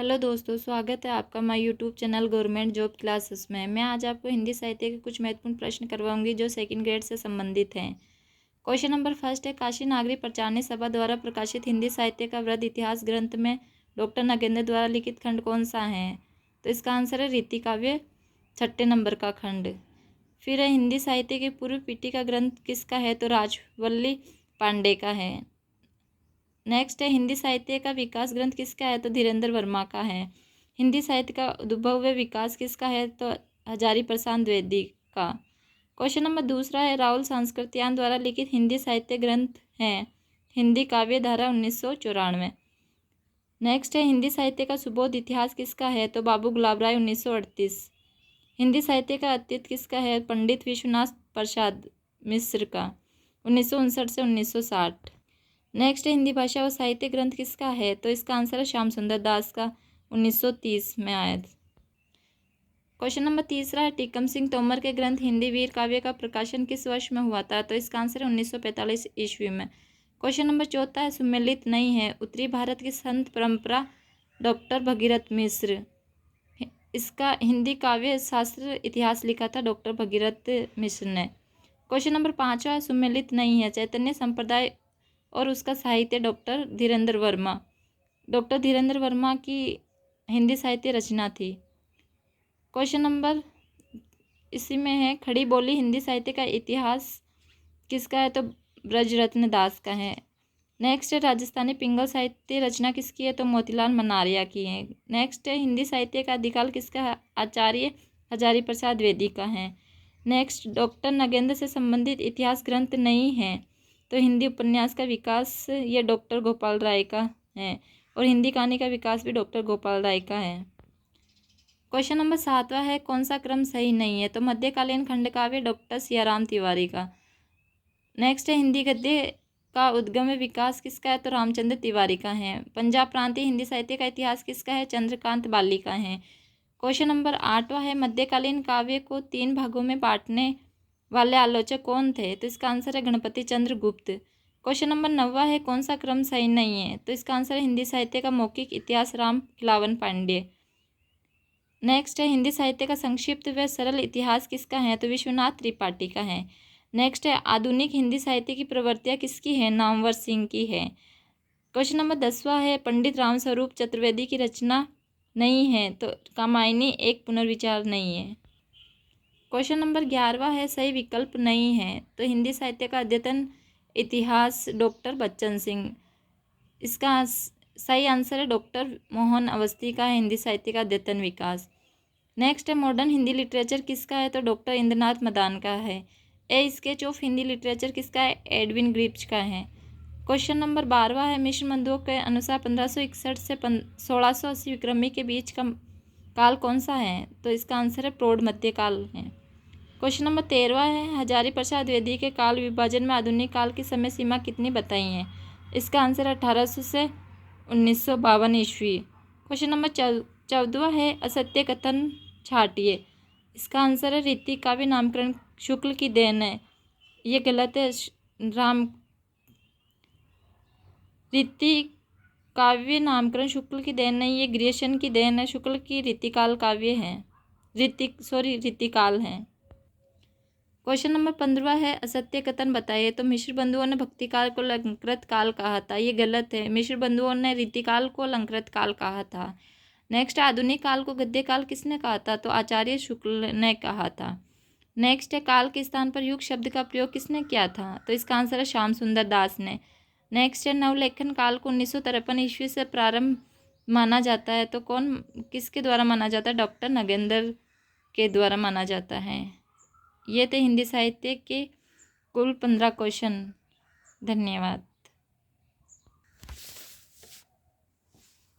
Hello दोस्तों, स्वागत है आपका my YouTube channel government job classes में। मैं आज आपको हिंदी साहित्य के कुछ महत्वपूर्ण प्रश्न करवाऊंगी जो सेकंड ग्रेड से संबंधित हैं। क्वेश्चन नंबर फर्स्ट है, काशी नागरिक प्रचारणी सभा द्वारा प्रकाशित हिंदी साहित्य का वृहद इतिहास ग्रंथ में डॉक्टर नगेंद्र द्वारा लिखित खंड कौन सा है? तो इसका आंसर है रीति काव्य, 6 नंबर का खंड। फिर है, हिंदी साहित्य की पूर्व पीठिका ग्रंथ किसका है? तो राजवल्ली पांडे का है। नेक्स्ट है, हिंदी साहित्य का विकास ग्रंथ किसका है? तो धीरेन्द्र वर्मा का है। हिंदी साहित्य का उद्भव व विकास किसका है? तो हजारी प्रसाद द्विवेदी का। क्वेश्चन नंबर दूसरा है, राहुल सांस्कृत्यायन द्वारा लिखित हिंदी साहित्य ग्रंथ है हिंदी काव्य धारा 1994। नेक्स्ट है, हिंदी साहित्य का सुबोध इतिहास किसका है? तो बाबू गुलाब राय 1938। हिंदी साहित्य का अतीत किसका है? पंडित विश्वनाथ प्रसाद मिश्र का 1959 से 1960। नेक्स्ट है, हिंदी भाषा व साहित्य ग्रंथ किसका है? तो इसका आंसर है श्याम सुंदर दास का, 1930 में आया था। क्वेश्चन नंबर तीसरा है, टीकम सिंह तोमर के ग्रंथ हिंदी वीर काव्य का प्रकाशन किस वर्ष में हुआ था? तो इसका आंसर है 1945 ईस्वी में। क्वेश्चन नंबर चौथा है, सुमेलित नहीं है उत्तरी भारत की संत परंपरा डॉक्टर भगीरथ मिश्र। इसका हिंदी काव्य शास्त्र इतिहास लिखा था डॉक्टर भगीरथ मिश्र ने। क्वेश्चन नंबर पाँचवा है, सुमेलित नहीं है चैतन्य संप्रदाय और उसका साहित्य डॉक्टर धीरेन्द्र वर्मा। डॉक्टर धीरेन्द्र वर्मा की हिंदी साहित्य रचना थी। क्वेश्चन नंबर इसी में है, खड़ी बोली हिंदी साहित्य का इतिहास किसका है? तो ब्रजरत्न दास का है। नेक्स्ट है, राजस्थानी पिंगल साहित्य रचना किसकी है? तो मोतीलाल मनारिया की है। नेक्स्ट है, हिंदी साहित्य का आदिकाल किसका है? आचार्य हजारी प्रसाद द्विवेदी का है। नेक्स्ट, डॉक्टर नगेंद्र से संबंधित इतिहास ग्रंथ नहीं है तो हिंदी उपन्यास का विकास ये डॉक्टर गोपाल राय का है और हिंदी कहानी का विकास भी डॉक्टर गोपाल राय का है। क्वेश्चन नंबर 7वां है, कौन सा क्रम सही नहीं है? तो मध्यकालीन खंडकाव्य डॉक्टर सियाराम तिवारी का। नेक्स्ट है, हिंदी गद्य का उद्गम व विकास किसका है? तो रामचंद्र तिवारी का है। पंजाब प्रांतीय हिंदी साहित्य का इतिहास किसका है? चंद्रकांत बाली का है। क्वेश्चन नंबर 8वां है, मध्यकालीन काव्य को 3 भागों में बांटने वाले आलोचक कौन थे? तो इसका आंसर है गणपति चंद्र गुप्त। क्वेश्चन नंबर 9वां है, कौन सा क्रम सही नहीं है? तो इसका आंसर है हिंदी साहित्य का मौखिक इतिहास राम खिलावन पांडे। नेक्स्ट है, हिंदी साहित्य का संक्षिप्त व सरल इतिहास किसका है? तो विश्वनाथ त्रिपाठी का है। नेक्स्ट है, आधुनिक हिंदी साहित्य की प्रवर्तिया किसकी है? नामवर सिंह की है। क्वेश्चन नंबर 10वां है, पंडित रामस्वरूप चतुर्वेदी की रचना नहीं है तो कामायनी एक पुनर्विचार नहीं है। क्वेश्चन नंबर 11वां है, सही विकल्प नहीं है तो हिंदी साहित्य का अद्यतन इतिहास डॉक्टर बच्चन सिंह। इसका सही आंसर है डॉक्टर मोहन अवस्थी का है हिंदी साहित्य का अद्यतन विकास। नेक्स्ट है, मॉडर्न हिंदी लिटरेचर किसका है? तो डॉक्टर इंद्रनाथ मदान का है। ए स्केच ऑफ हिंदी लिटरेचर किसका है? एडविन ग्रिप्स का है। क्वेश्चन नंबर 12वां है, मिश्र बंधुओं के अनुसार 1561 से 1680 विक्रमी के बीच का काल कौन सा है? तो इसका आंसर है प्रौढ़ मध्यकाल है। क्वेश्चन नंबर 13वां है, हजारी प्रसाद द्विवेदी के काल विभाजन में आधुनिक काल की समय सीमा कितनी बताई है? इसका आंसर है 1800 से 1952 ईस्वी। क्वेश्चन नंबर 14वां है, असत्य कथन छाटिए। इसका आंसर है रीति काव्य नामकरण शुक्ल की देन है। ये गलत है। रीति काव्य नामकरण शुक्ल की देन नहीं, ये ग्रियसन की देन है। शुक्ल की रीतिकाल काव्य है, रीतिकाल है। क्वेश्चन नंबर 15वां है, असत्य कथन बताइए। तो मिश्र बंधुओं ने भक्तिकाल को अलंकृत काल कहा था, ये गलत है। मिश्र बंधुओं ने रीतिकाल को अलंकृत काल कहा था। नेक्स्ट, आधुनिक काल को गद्य काल किसने कहा था? तो आचार्य शुक्ल ने कहा था। नेक्स्ट है, काल के स्थान पर युग शब्द का प्रयोग किसने किया था? तो इसका आंसर है श्याम सुंदर दास ने। नेक्स्ट है, नवलेखन काल को 1953 ईस्वी से प्रारंभ माना जाता है तो किसके द्वारा माना जाता है? डॉक्टर नगेंद्र के द्वारा माना जाता है। ये थे हिंदी साहित्य के कुल 15 क्वेश्चन। धन्यवाद।